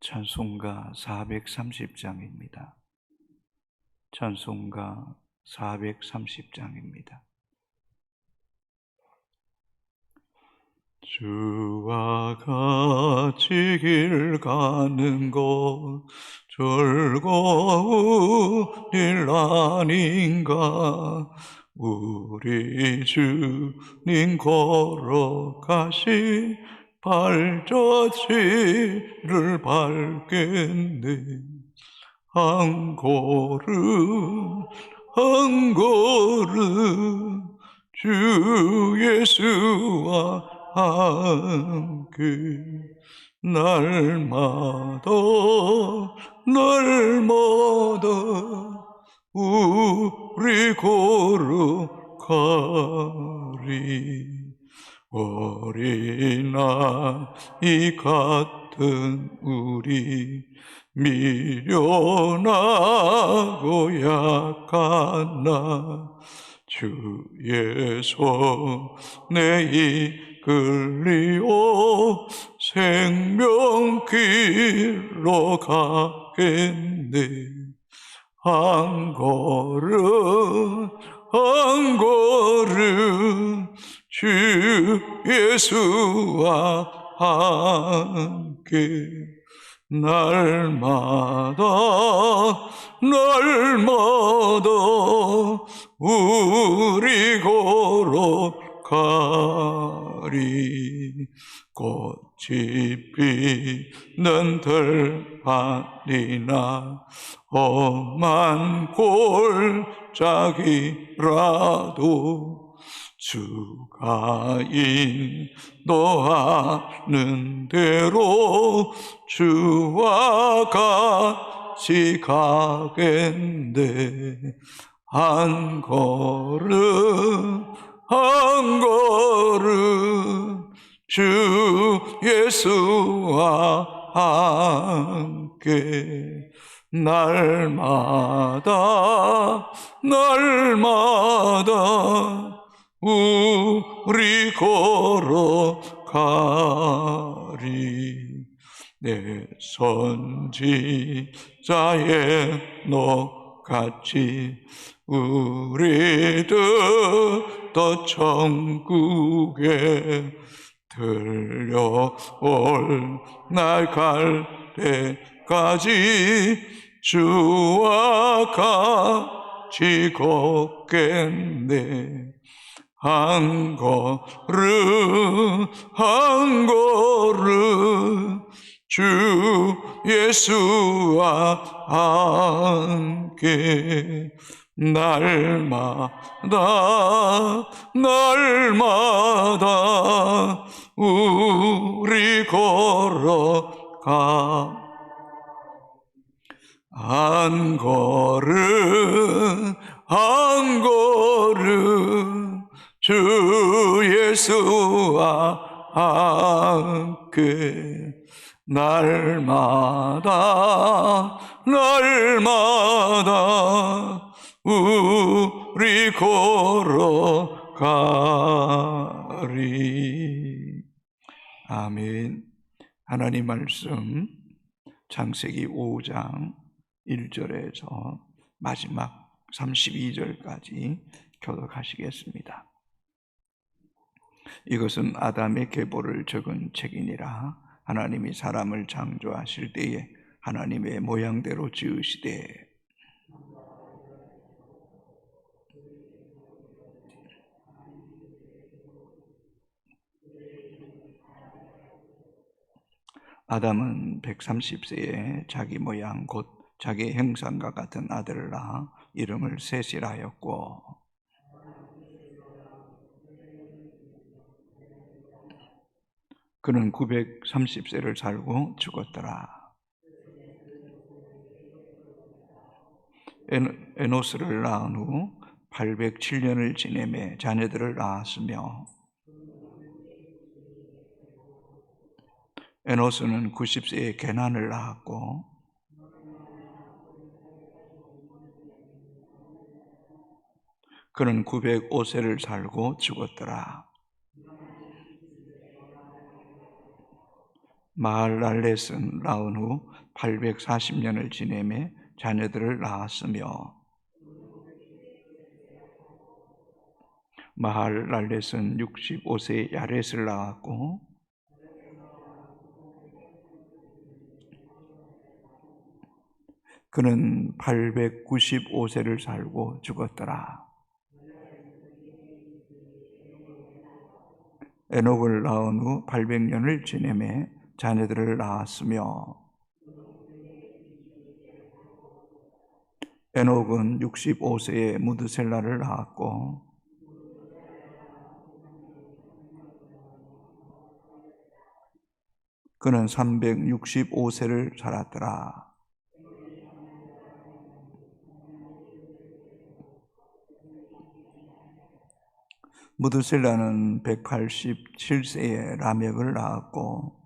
찬송가 430장입니다. 찬송가 430장입니다. 주와 같이 길 가는 곳 즐거운 일 아닌가. 우리 주님 걸어가신 발자취를 밟겠네. 한 걸음 한 걸음 주 예수와 함께 날마다 날마다 우리 걸어가리. 어린아이 같은 우리 미련하고 약한 나 주의 손에 이끌리오 생명길로 가겠네. 한 걸음 한 걸음 주 예수와 함께 날마다 날마다 우리 걸어가리. 꽃이 피는 들판이나 험한 골짜기라도 주가 인도하는 대로 주와 같이 가겠네. 한 걸음 한 걸음 주 예수와 함께 날마다 날마다 우리 걸어가리. 내 선지자의 너같이 우리들 더 천국에 들려올 날 갈 때까지 주와 같이 걷겠네. 한 걸음 한 걸음 주 예수와 함께 날마다 날마다 우리 걸어가. 한 걸음 한 걸음 주 예수와 함께 날마다 날마다 우리 걸어가리. 아멘. 하나님 말씀 창세기 5장 1절에서 마지막 32절까지 교독하시겠습니다. 이것은 아담의 계보를 적은 책이니라. 하나님이 사람을 창조하실 때에 하나님의 모양대로 지으시되 아담은 130세에 자기 모양 곧 자기 형상과 같은 아들을 낳아 이름을 셋이라 하였고, 그는 930세를 살고 죽었더라. 에노스를 낳은 후 807년을 지내며 자녀들을 낳았으며, 에노스는 90세에 게난을 낳았고, 그는 905세를 살고 죽었더라. 마할랄렛은 낳은 후 840년을 지내며 자녀들을 낳았으며 마할랄렛은 65세에 야렛을 낳았고 그는 895세를 살고 죽었더라. 에녹을 낳은 후 800년을 지내며 자녀들을 낳았으며 에녹은 65세에 무드셀라를 낳았고 그는 365세를 살았더라. 무드셀라는 187세에 라멕을 낳았고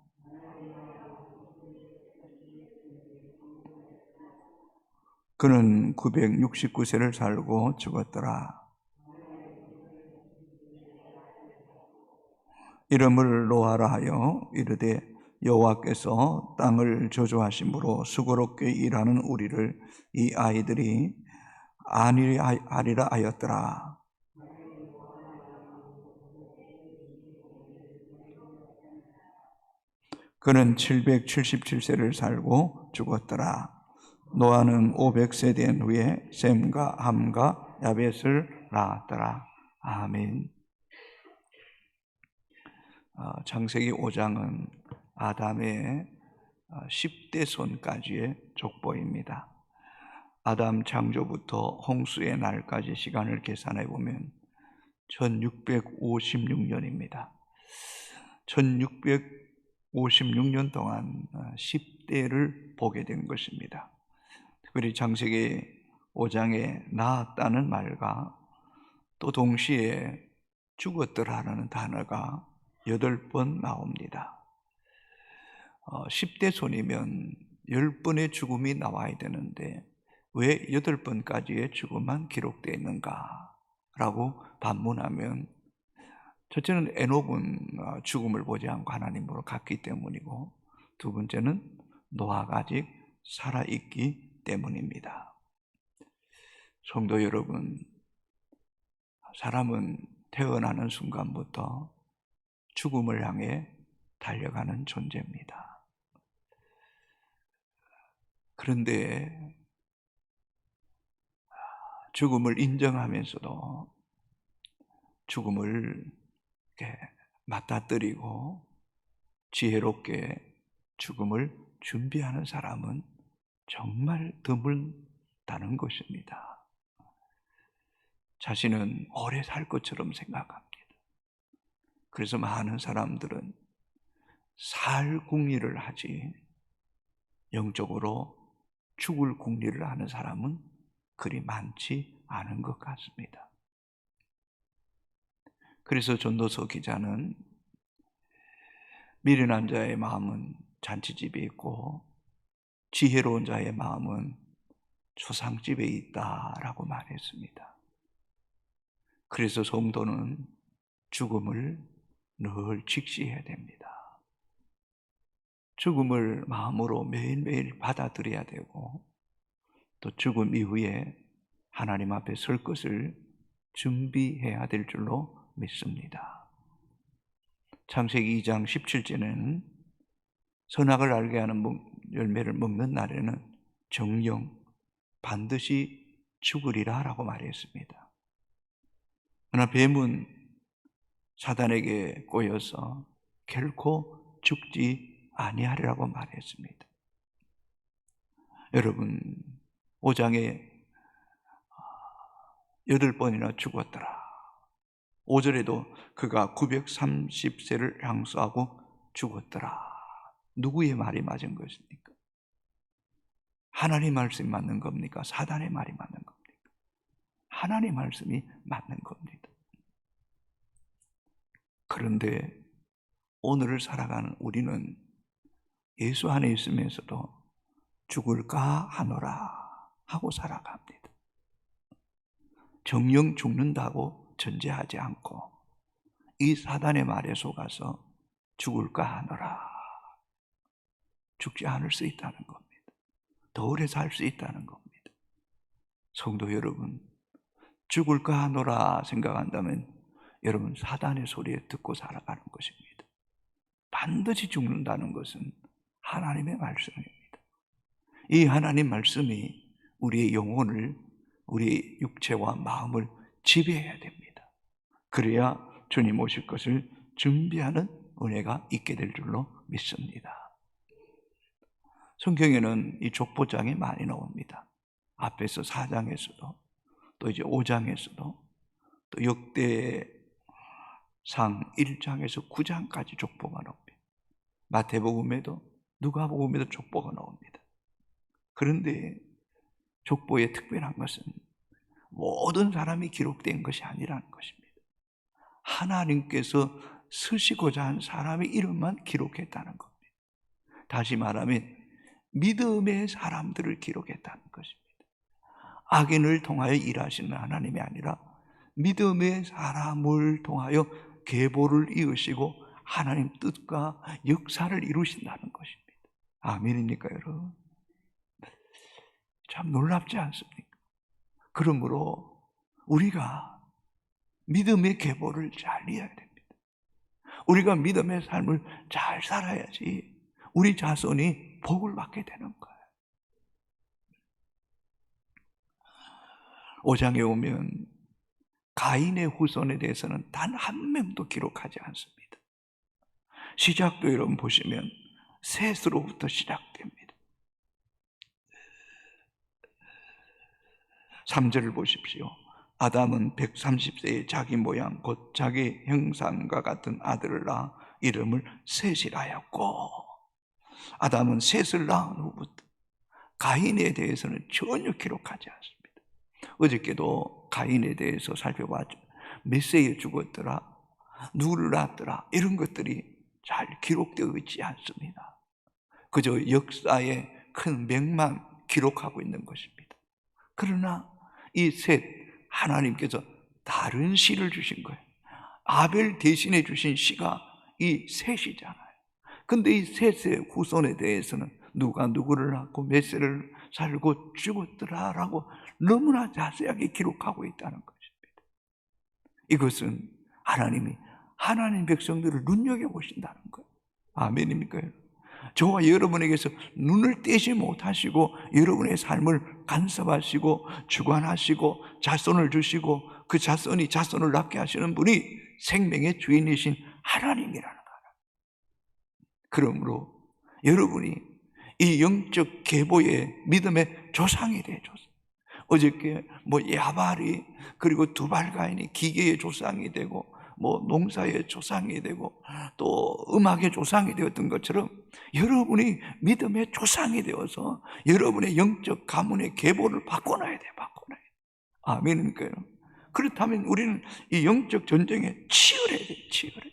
그는 969세를 살고 죽었더라. 이름을 노아라 하여 이르되 여호와께서 땅을 저주하심으로 수고롭게 일하는 우리를 이 아이들이 아니라 하였더라. 그는 777세를 살고 죽었더라. 노아는 500세 된 후에 셈과 함과 야벳을 낳았더라. 아멘. 창세기 5장은 아담의 10대 손까지의 족보입니다. 아담 창조부터 홍수의 날까지 시간을 계산해 보면 1656년입니다. 1656년 동안 10대를 보게 된 것입니다. 특별히 창세기 5장에 낳았다는 말과 또 동시에 죽었더라라는 단어가 8번 나옵니다. 10대 손이면 10번의 죽음이 나와야 되는데 왜 8번까지의 죽음만 기록되어 있는가? 라고 반문하면 첫째는 에녹은 죽음을 보지 않고 하나님으로 갔기 때문이고 두 번째는 노아가 아직 살아있기 때문입니다. 성도 여러분, 사람은 태어나는 순간부터 죽음을 향해 달려가는 존재입니다. 그런데 죽음을 인정하면서도 죽음을 맞닥뜨리고 지혜롭게 죽음을 준비하는 사람은 정말 드물다는 것입니다. 자신은 오래 살 것처럼 생각합니다. 그래서 많은 사람들은 살 궁리를 하지 영적으로 죽을 궁리를 하는 사람은 그리 많지 않은 것 같습니다. 그래서 전도서 기자는 미련한 자의 마음은 잔치집에 있고 지혜로운 자의 마음은 초상집에 있다라고 말했습니다. 그래서 성도는 죽음을 늘 직시해야 됩니다. 죽음을 마음으로 매일매일 받아들여야 되고 또 죽음 이후에 하나님 앞에 설 것을 준비해야 될 줄로 믿습니다. 창세기 2장 17절에는 선악을 알게 하는 열매를 먹는 날에는 정령 반드시 죽으리라 라고 말했습니다. 그러나 뱀은 사단에게 꼬여서 결코 죽지 아니하리라고 말했습니다. 여러분, 5장에 8번이나 죽었더라. 5절에도 그가 930세를 향수하고 죽었더라. 누구의 말이 맞은 것입니까? 하나님 말씀이 맞는 겁니까? 사단의 말이 맞는 겁니까? 하나님 말씀이 맞는 겁니다. 그런데 오늘을 살아가는 우리는 예수 안에 있으면서도 죽을까 하노라 하고 살아갑니다. 정령 죽는다고 전제하지 않고 이 사단의 말에 속아서 죽을까 하노라. 죽지 않을 수 있다는 겁니다. 더 오래 살 수 있다는 겁니다. 성도 여러분, 죽을까 하노라 생각한다면 여러분 사단의 소리에 듣고 살아가는 것입니다. 반드시 죽는다는 것은 하나님의 말씀입니다. 이 하나님 말씀이 우리의 영혼을, 우리의 육체와 마음을 지배해야 됩니다. 그래야 주님 오실 것을 준비하는 은혜가 있게 될 줄로 믿습니다. 성경에는 이 족보장이 많이 나옵니다. 앞에서 4장에서도 또 이제 5장에서도 또 역대상 1장에서 9장까지 족보가 나옵니다. 마태복음에도 누가복음에도 족보가 나옵니다. 그런데 족보의 특별한 것은 모든 사람이 기록된 것이 아니라는 것입니다. 하나님께서 쓰시고자 한 사람의 이름만 기록했다는 겁니다. 다시 말하면 믿음의 사람들을 기록했다는 것입니다. 악인을 통하여 일하시는 하나님이 아니라 믿음의 사람을 통하여 계보를 이으시고 하나님 뜻과 역사를 이루신다는 것입니다. 아멘입니까, 여러분? 참 놀랍지 않습니까? 그러므로 우리가 믿음의 계보를 잘 이어야 됩니다. 우리가 믿음의 삶을 잘 살아야지 우리 자손이 복을 받게 되는 거예요. 5장에 오면 가인의 후손에 대해서는 단 한 명도 기록하지 않습니다. 시작도 여러분 보시면 셋으로부터 시작됩니다. 3절을 보십시오. 아담은 130세에 자기 모양 곧 자기 형상과 같은 아들을 낳아 이름을 셋이라 하였고, 아담은 셋을 낳은 후부터 가인에 대해서는 전혀 기록하지 않습니다. 어저께도 가인에 대해서 살펴봤죠. 몇 세에 죽었더라, 누구를 낳았더라, 이런 것들이 잘 기록되어 있지 않습니다. 그저 역사의 큰 맥만 기록하고 있는 것입니다. 그러나 이 셋, 하나님께서 다른 씨를 주신 거예요. 아벨 대신에 주신 씨가 이 셋이잖아요. 근데 이 셋의 후손에 대해서는 누가 누구를 낳고 몇 세를 살고 죽었더라라고 너무나 자세하게 기록하고 있다는 것입니다. 이것은 하나님이 하나님 백성들을 눈여겨보신다는 거예요. 아멘입니까? 저와 여러분에게서 눈을 떼지 못하시고 여러분의 삶을 간섭하시고 주관하시고 자손을 주시고 그 자손이 자손을 낳게 하시는 분이 생명의 주인이신 하나님이라는 거예요. 그러므로 여러분이 이 영적 계보의 믿음의 조상이 돼. 어저께 야발이, 그리고 두발가인이 기계의 조상이 되고 농사의 조상이 되고 또 음악의 조상이 되었던 것처럼 여러분이 믿음의 조상이 되어서 여러분의 영적 가문의 계보를 바꿔놔야 돼요. 바꿔놔야 돼요. 아멘입니까? 그렇다면 우리는 이 영적 전쟁에 치열해야 돼요. 치열해.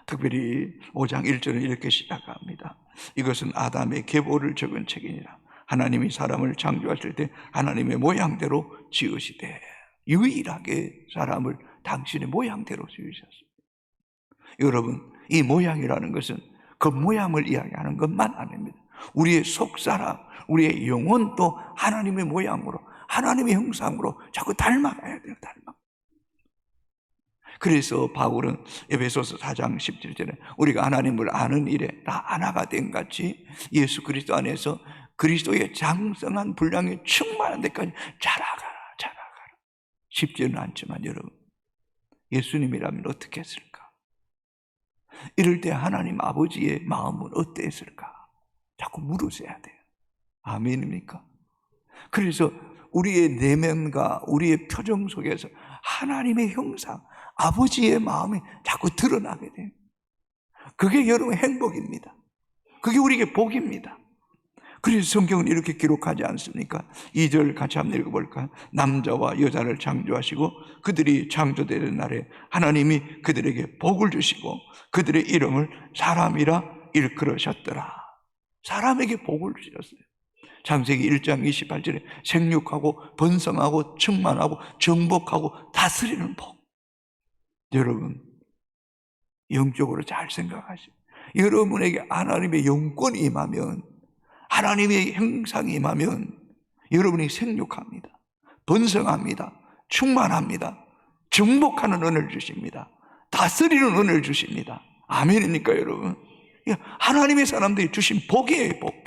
특별히 5장 1절은 이렇게 시작합니다. 이것은 아담의 계보를 적은 책이니라. 하나님이 사람을 창조하실 때 하나님의 모양대로 지으시되, 유일하게 사람을 당신의 모양대로 지으셨습니다. 여러분, 이 모양이라는 것은 그 모양을 이야기하는 것만 아닙니다. 우리의 속사람, 우리의 영혼도 하나님의 모양으로, 하나님의 형상으로 자꾸 닮아가야 돼요. 그래서 바울은 에베소서 4장 17절에 우리가 하나님을 아는 일에 다 하나가 된 같이 예수 그리스도 안에서 그리스도의 장성한 분량에 충만한 데까지 자라가라. 쉽지는 않지만 여러분, 예수님이라면 어떻게 했을까? 이럴 때 하나님 아버지의 마음은 어땠을까? 자꾸 물으셔야 돼요. 아멘입니까? 그래서 우리의 내면과 우리의 표정 속에서 하나님의 형상, 아버지의 마음이 자꾸 드러나게 돼요. 그게 여러분의 행복입니다. 그게 우리에게 복입니다. 그래서 성경은 이렇게 기록하지 않습니까? 2절 같이 한번 읽어볼까요? 남자와 여자를 창조하시고 그들이 창조되는 날에 하나님이 그들에게 복을 주시고 그들의 이름을 사람이라 일컬으셨더라. 사람에게 복을 주셨어요. 창세기 1장 28절에 생육하고 번성하고 충만하고 정복하고 다스리는 복. 여러분, 영적으로 잘 생각하시고, 여러분에게 하나님의 영권이 임하면, 하나님의 형상이 임하면 여러분이 생육합니다. 번성합니다. 충만합니다. 정복하는 은혜를 주십니다. 다스리는 은혜를 주십니다. 아멘입니까, 여러분? 하나님의 사람들이 주신 복이에요, 복.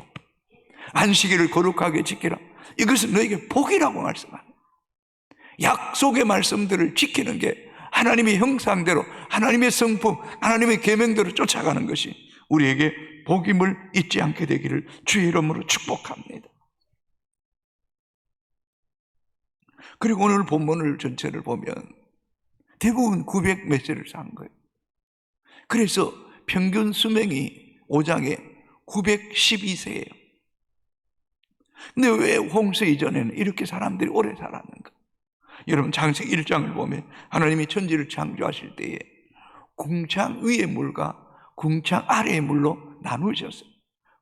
안식일을 거룩하게 지키라. 이것은 너에게 복이라고 말씀합니다. 약속의 말씀들을 지키는 게 하나님의 형상대로, 하나님의 성품, 하나님의 계명대로 쫓아가는 것이 우리에게 복임을 잊지 않게 되기를 주의 이름으로 축복합니다. 그리고 오늘 본문을 전체를 보면 대부분 900 몇 세를 산 거예요. 그래서 평균 수명이 5장에 912세예요. 근데 왜 홍수 이전에는 이렇게 사람들이 오래 살았는가? 여러분, 창세기 1장을 보면 하나님이 천지를 창조하실 때에 궁창 위의 물과 궁창 아래의 물로 나누셨어요.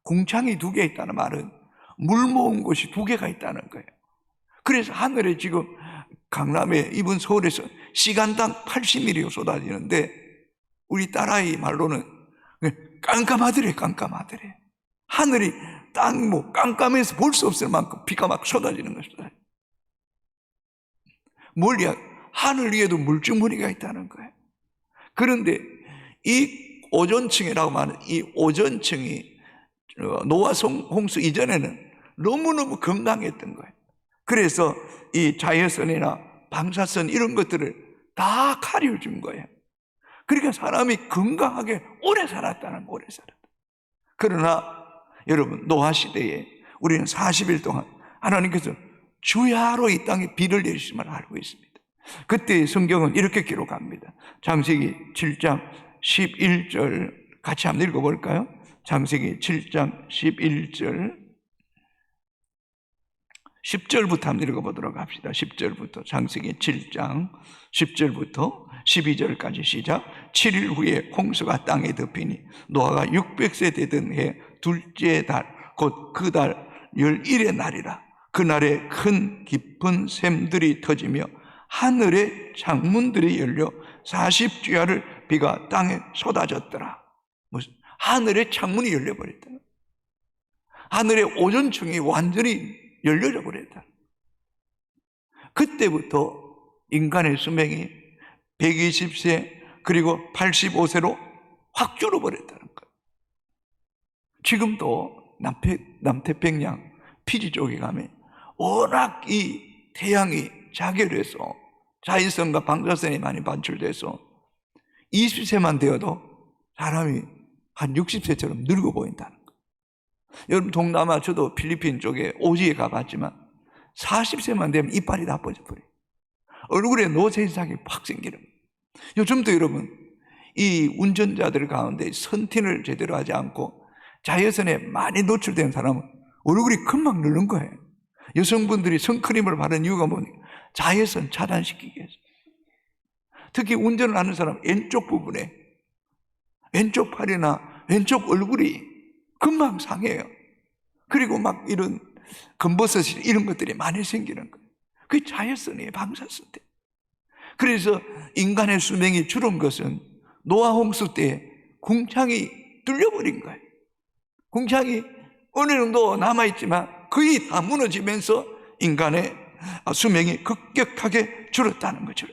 궁창이 2개 있다는 말은 물 모은 곳이 2개가 있다는 거예요. 그래서 하늘에 지금 강남에, 이번 서울에서 시간당 80mm가 쏟아지는데 우리 딸아이 말로는 깜깜하더래, 깜깜하더래. 하늘이 딱 깜깜해서 볼 수 없을 만큼 비가 막 쏟아지는 것이다. 멀리 하늘 위에도 물주머니가 있다는 거예요. 그런데 이 오존층이라고 말하는 이 오존층이 노아 홍수 이전에는 너무너무 건강했던 거예요. 그래서 이 자외선이나 방사선 이런 것들을 다 가려준 거예요. 그러니까 사람이 건강하게 오래 살았다는 거예요. 오래 살았다. 그러나 여러분, 노아 시대에 우리는 40일 동안 하나님께서 주야로 이 땅에 비를 내리심을 알고 있습니다. 그때 성경은 이렇게 기록합니다. 창세기 7장 11절 같이 한번 읽어볼까요? 창세기 7장 11절 10절부터 한번 읽어보도록 합시다. 10절부터 창세기 7장 10절부터 12절까지 시작. 7일 후에 홍수가 땅에 덮이니 노아가 600세 되던 해 둘째 달 곧 그 달 11의 날이라. 그날에 큰 깊은 샘들이 터지며 하늘의 창문들이 열려 40주야를 비가 땅에 쏟아졌더라. 하늘의 창문이 열려버렸다. 하늘의 오존층이 완전히 열려져 버렸다. 그때부터 인간의 수명이 120세 그리고 85세로 확 줄어버렸다는 거예요. 지금도 남태평양 피지 쪽에 가면 워낙 이 태양이 자결해서 자외선과 방사선이 많이 반출돼서 20세만 되어도 사람이 한 60세처럼 늙어 보인다는 거예요. 여러분, 동남아, 저도 필리핀 쪽에 오지에 가봤지만 40세만 되면 이빨이 나빠져 버려요. 얼굴에 노쇠작이 팍 생기는 거예요. 요즘도 여러분, 이 운전자들 가운데 선팅을 제대로 하지 않고 자외선에 많이 노출된 사람은 얼굴이 금방 늙는 거예요. 여성분들이 선크림을 바르는 이유가 뭐냐? 자외선 차단시키기 위해서. 특히 운전을 하는 사람 왼쪽 부분에, 왼쪽 팔이나 왼쪽 얼굴이 금방 상해요. 그리고 막 이런 검버섯이 이런 것들이 많이 생기는 거예요. 그게 자외선이에요, 방사선 때. 그래서 인간의 수명이 줄은 것은 노아 홍수 때 궁창이 뚫려버린 거예요. 궁창이 어느 정도 남아있지만 거의 다 무너지면서 인간의 수명이 급격하게 줄었다는 거죠.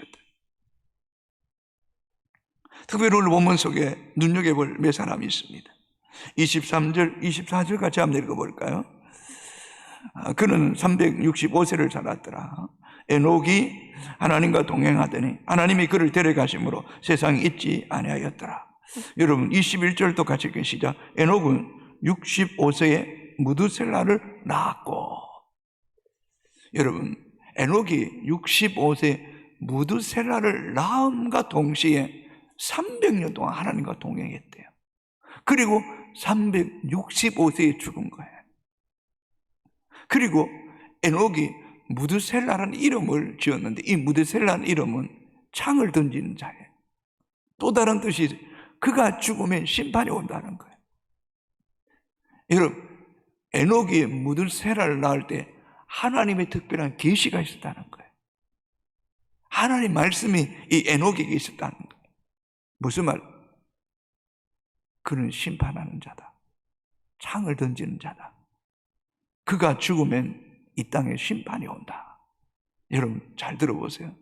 특별히 오늘 본문 속에 눈여겨볼 몇 사람이 있습니다. 23절, 24절 같이 한번 읽어볼까요? 그는 365세를 살았더라. 에녹이 하나님과 동행하더니 하나님이 그를 데려가심으로 세상에 있지 아니하였더라. 여러분, 21절도 같이 읽기 시작. 에녹은 65세에 무드셀라를 낳았고. 여러분, 에녹이 65세 무드셀라를 낳음과 동시에 300년 동안 하나님과 동행했대요. 그리고 365세에 죽은 거예요. 그리고 에녹이 무드셀라라는 이름을 지었는데 이 무드셀라라는 이름은 창을 던지는 자예요. 또 다른 뜻이 그가 죽으면 심판이 온다는 거예요. 여러분, 에녹이 무드셀라를 낳을 때 하나님의 특별한 계시가 있었다는 거예요. 하나님 말씀이 이 에녹에게 있었다는 거예요. 무슨 말? 그는 심판하는 자다. 창을 던지는 자다. 그가 죽으면 이 땅에 심판이 온다. 여러분 잘 들어보세요.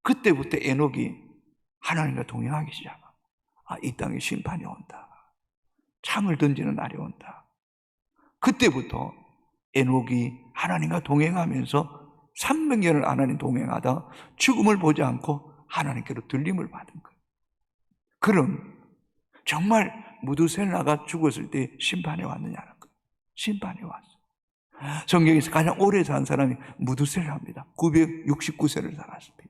그때부터 에녹이 하나님과 동행하기 시작합니다. 이 땅에 심판이 온다. 창을 던지는 날이 온다. 그때부터 에녹이 하나님과 동행하면서 300년을 하나님 동행하다 죽음을 보지 않고 하나님께로 들림을 받은 거예요. 그럼 정말 무두셀라가 죽었을 때 심판이 왔느냐는 거예요. 심판이 왔어요. 성경에서 가장 오래 산 사람이 무두셀라입니다. 969세를 살았습니다.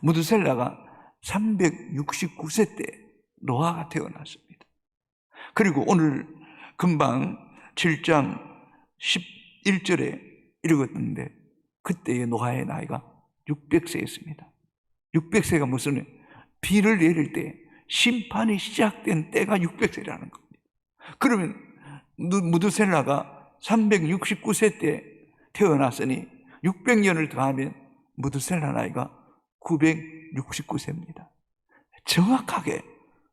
무두셀라가 369세 때 노아가 태어났습니다. 그리고 오늘 금방 7장 11절에 읽었는데 그때의 노아의 나이가 600세였습니다. 600세가 무슨 비를 내릴 때 심판이 시작된 때가 600세라는 겁니다. 그러면 무두셀라가 369세 때 태어났으니 600년을 더하면 무두셀라 나이가 969세입니다. 정확하게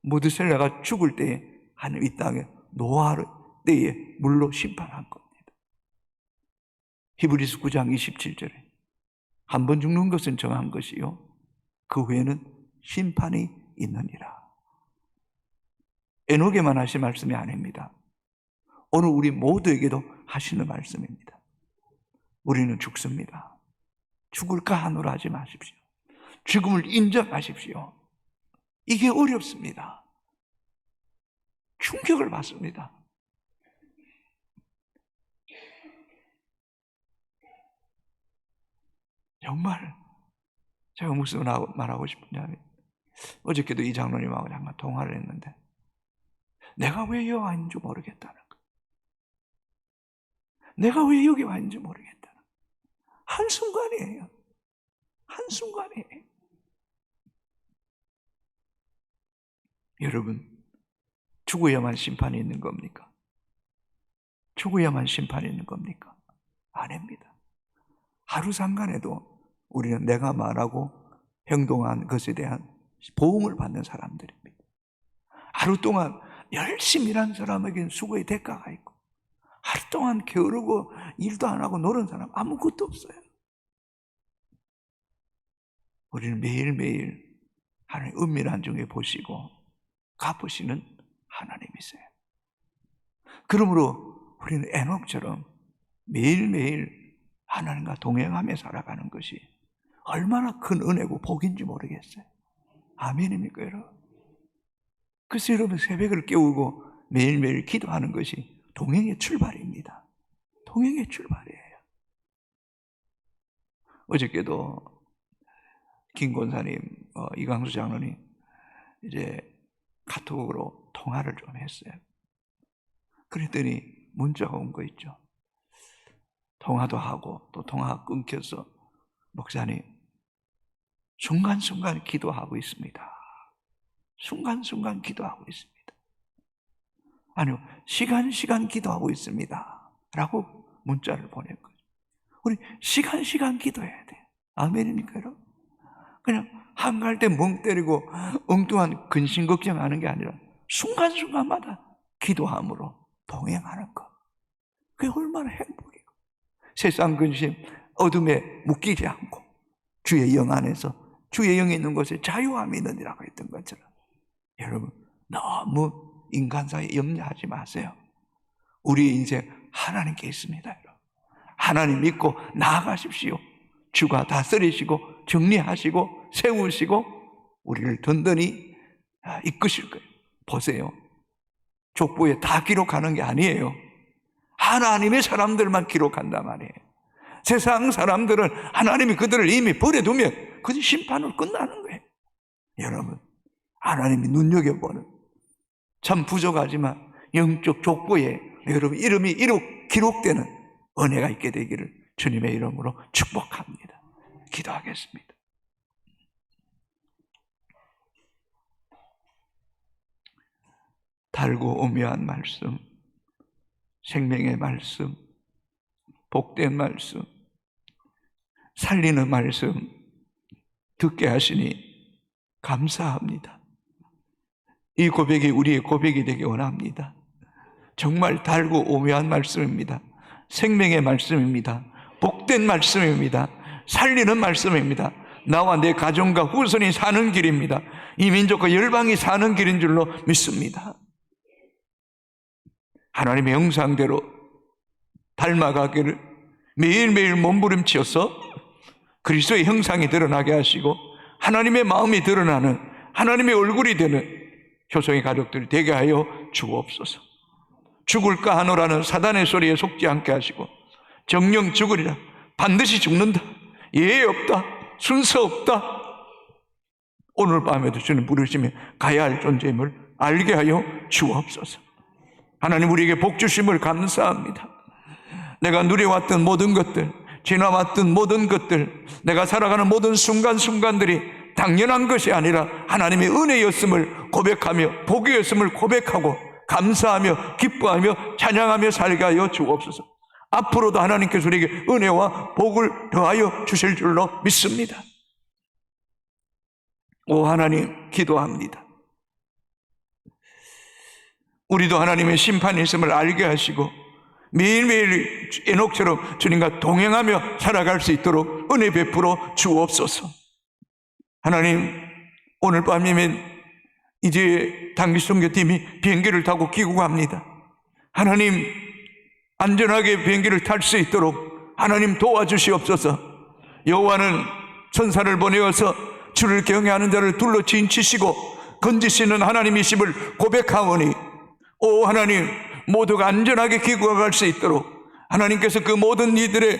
무두셀라가 죽을 때에 하나님 이 땅에 노아의 때에 물로 심판한 겁니다. 히브리서 9장 27절에 한 번 죽는 것은 정한 것이요 그 후에는 심판이 있느니라. 에녹에만 하신 말씀이 아닙니다. 오늘 우리 모두에게도 하시는 말씀입니다. 우리는 죽습니다. 죽을까 하노라 하지 마십시오. 죽음을 인정하십시오. 이게 어렵습니다. 충격을 받습니다. 정말 제가 무슨 말하고 싶으냐면 어저께도 이 장로님하고 잠깐 통화를 했는데 내가 왜 여기 와 있는지 모르겠다는 거예요. 내가 왜 여기 와 있는지 모르겠다는 거예요. 한순간이에요. 한순간이에요. 여러분, 죽어야만 심판이 있는 겁니까? 죽어야만 심판이 있는 겁니까? 아닙니다. 하루 상간에도 우리는 내가 말하고 행동한 것에 대한 보응을 받는 사람들입니다. 하루 동안 열심히 일한 사람에게는 수고의 대가가 있고 하루 동안 게으르고 일도 안 하고 노는 사람 아무것도 없어요. 우리는 매일매일 하나님 은밀한 중에 보시고 갚으시는 하나님이세요. 그러므로 우리는 에녹처럼 매일매일 하나님과 동행하며 살아가는 것이 얼마나 큰 은혜고 복인지 모르겠어요. 아멘입니까 여러분? 그래서 여러분 새벽을 깨우고 매일매일 기도하는 것이 동행의 출발입니다. 동행의 출발이에요. 어저께도 김 권사님, 이광수 장로님 이제 카톡으로 통화를 좀 했어요. 그랬더니 문자가 온 거 있죠. 통화도 하고 또 통화가 끊겨서 목사님 순간순간 기도하고 있습니다. 순간순간 기도하고 있습니다. 아니요, 시간 기도하고 있습니다. 라고 문자를 보낸 거죠. 우리 시간 기도해야 돼요. 아멘입니까 여러분? 그냥 한가할 때 멍 때리고 엉뚱한 근심 걱정하는 게 아니라 순간순간마다 기도함으로 동행하는 것. 그게 얼마나 행복이고 세상 근심 어둠에 묶이지 않고 주의 영 안에서 주의 영이 있는 곳에 자유함이 있느니라고 했던 것처럼 여러분 너무 인간사에 염려하지 마세요. 우리의 인생 하나님께 있습니다. 여러분. 하나님 믿고 나아가십시오. 주가 다스리시고 정리하시고 세우시고 우리를 든든히 이끄실 거예요. 보세요. 족보에 다 기록하는 게 아니에요. 하나님의 사람들만 기록한단 말이에요. 세상 사람들은 하나님이 그들을 이미 버려두면 그 심판으로 끝나는 거예요. 여러분, 하나님이 눈여겨보는 참 부족하지만 영적 족보에 여러분 이름이 기록되는 은혜가 있게 되기를 주님의 이름으로 축복합니다. 기도하겠습니다. 달고 오묘한 말씀, 생명의 말씀, 복된 말씀, 살리는 말씀 듣게 하시니 감사합니다. 이 고백이 우리의 고백이 되기 원합니다. 정말 달고 오묘한 말씀입니다. 생명의 말씀입니다. 복된 말씀입니다. 살리는 말씀입니다. 나와 내 가정과 후손이 사는 길입니다. 이 민족과 열방이 사는 길인 줄로 믿습니다. 하나님의 형상대로 닮아가기를 매일매일 몸부림치어서 그리스도의 형상이 드러나게 하시고 하나님의 마음이 드러나는 하나님의 얼굴이 되는 효성의 가족들이 되게 하여 주옵소서. 죽을까 하노라는 사단의 소리에 속지 않게 하시고 정령 죽으리라, 반드시 죽는다, 예외 없다, 순서 없다, 오늘 밤에도 주님 부르시며 가야 할 존재임을 알게 하여 주옵소서. 하나님, 우리에게 복 주심을 감사합니다. 내가 누려왔던 모든 것들, 지나왔던 모든 것들, 내가 살아가는 모든 순간순간들이 당연한 것이 아니라 하나님의 은혜였음을 고백하며 복이었음을 고백하고 감사하며 기뻐하며 찬양하며 살게 하여 주옵소서. 앞으로도 하나님께서 우리에게 은혜와 복을 더하여 주실 줄로 믿습니다. 오 하나님, 기도합니다. 우리도 하나님의 심판이 있음을 알게 하시고 매일매일 에녹처럼 주님과 동행하며 살아갈 수 있도록 은혜 베풀어 주옵소서. 하나님, 오늘 밤이면 이제 단기선교팀이 비행기를 타고 귀국합니다. 하나님, 안전하게 비행기를 탈 수 있도록 하나님 도와주시옵소서. 여호와는 천사를 보내어서 주를 경외하는 자를 둘러 진치시고 건지시는 하나님이심을 고백하오니, 오 하나님, 모두가 안전하게 귀국할 수 있도록 하나님께서 그 모든 이들의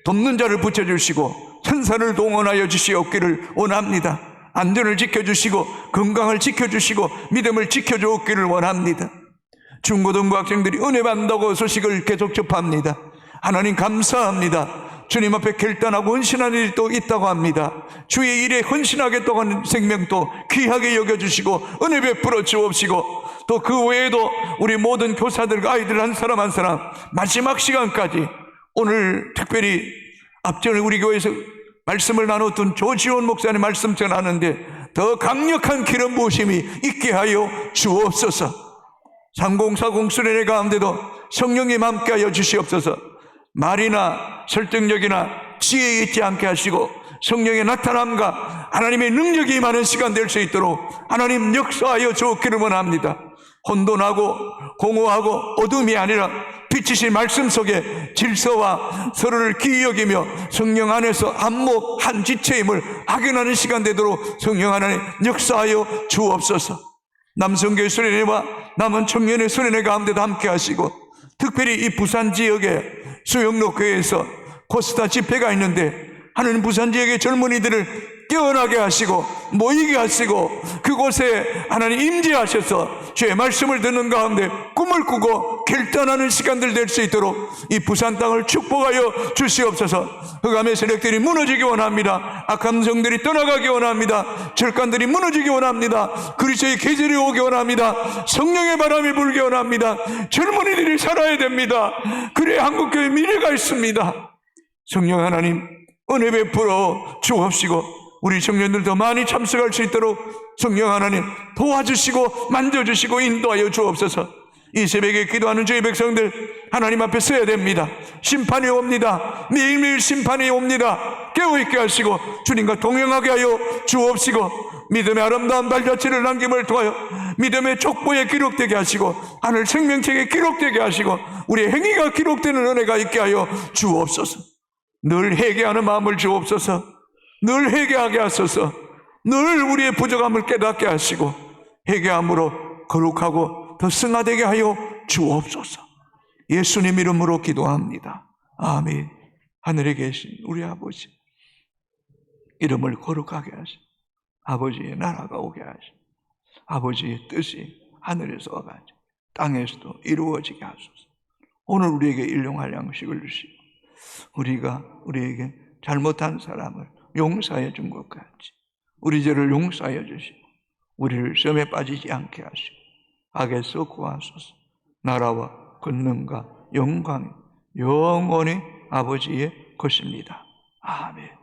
돕는 자를 붙여주시고 천사를 동원하여 주시옵기를 원합니다. 안전을 지켜주시고 건강을 지켜주시고 믿음을 지켜주옵기를 원합니다. 중고등부 학생들이 은혜 받는다고 소식을 계속 접합니다. 하나님 감사합니다. 주님 앞에 결단하고 헌신하는 일이 또 있다고 합니다. 주의 일에 헌신하겠다고 하는 생명도 귀하게 여겨주시고 은혜 베풀어 주옵시고, 또 그 외에도 우리 모든 교사들과 아이들 한 사람 한 사람 마지막 시간까지, 오늘 특별히 앞전에 우리 교회에서 말씀을 나눴던 조지원 목사님 말씀 전하는데 더 강력한 기름 부으심이 있게 하여 주옵소서. 3040 수련회 가운데도 성령님 함께 하여 주시옵소서. 말이나 설득력이나 지혜 있지 않게 하시고 성령의 나타남과 하나님의 능력이 임하는 시간 될 수 있도록 하나님 역사하여 주옵기를 원합니다. 혼돈하고 공허하고 어둠이 아니라 빛이신 말씀 속에 질서와 서로를 귀히 여기며 성령 안에서 한목 한 지체임을 확인하는 시간 되도록 성령 하나님 역사하여 주옵소서. 남성교회 수련회와 남은 청년의 수련회 가운데도 함께 하시고, 특별히 이 부산 지역에 수영로 교회에서 코스타 집회가 있는데 하나님 부산 지역의 젊은이들을 깨어나게 하시고 모이게 하시고 그곳에 하나님 임재하셔서 주의 말씀을 듣는 가운데 꿈을 꾸고 결단하는 시간들 될 수 있도록 이 부산 땅을 축복하여 주시옵소서. 흑암의 세력들이 무너지기 원합니다. 악한 성들이 떠나가기 원합니다. 절간들이 무너지기 원합니다. 그리스도의 계절이 오기 원합니다. 성령의 바람이 불기 원합니다. 젊은이들이 살아야 됩니다. 그래야 한국교회 미래가 있습니다. 성령 하나님 은혜 베풀어 주옵시고 우리 청년들도 많이 참석할 수 있도록 성령 하나님 도와주시고 만져주시고 인도하여 주옵소서. 이 새벽에 기도하는 저희 백성들 하나님 앞에 서야 됩니다. 심판이 옵니다. 매일매일 심판이 옵니다. 깨어있게 하시고 주님과 동행하게 하여 주옵시고 믿음의 아름다운 발자취를 남김을 통하여 믿음의 족보에 기록되게 하시고 하늘 생명책에 기록되게 하시고 우리의 행위가 기록되는 은혜가 있게 하여 주옵소서. 늘 회개하는 마음을 주옵소서. 늘 회개하게 하소서. 늘 우리의 부족함을 깨닫게 하시고 회개함으로 거룩하고 더 승화되게 하여 주옵소서. 예수님 이름으로 기도합니다. 아멘. 하늘에 계신 우리 아버지, 이름을 거룩하게 하시고 아버지의 나라가 오게 하시고 아버지의 뜻이 하늘에서 와가지고 땅에서도 이루어지게 하소서. 오늘 우리에게 일용할 양식을 주시고 우리가 우리에게 잘못한 사람을 용서해 준 것 같이 우리 죄를 용서해 주시고 우리를 시험에 빠지지 않게 하시고 악에서 구하소서. 나라와 권능과 영광이 영원히 아버지의 것입니다. 아멘.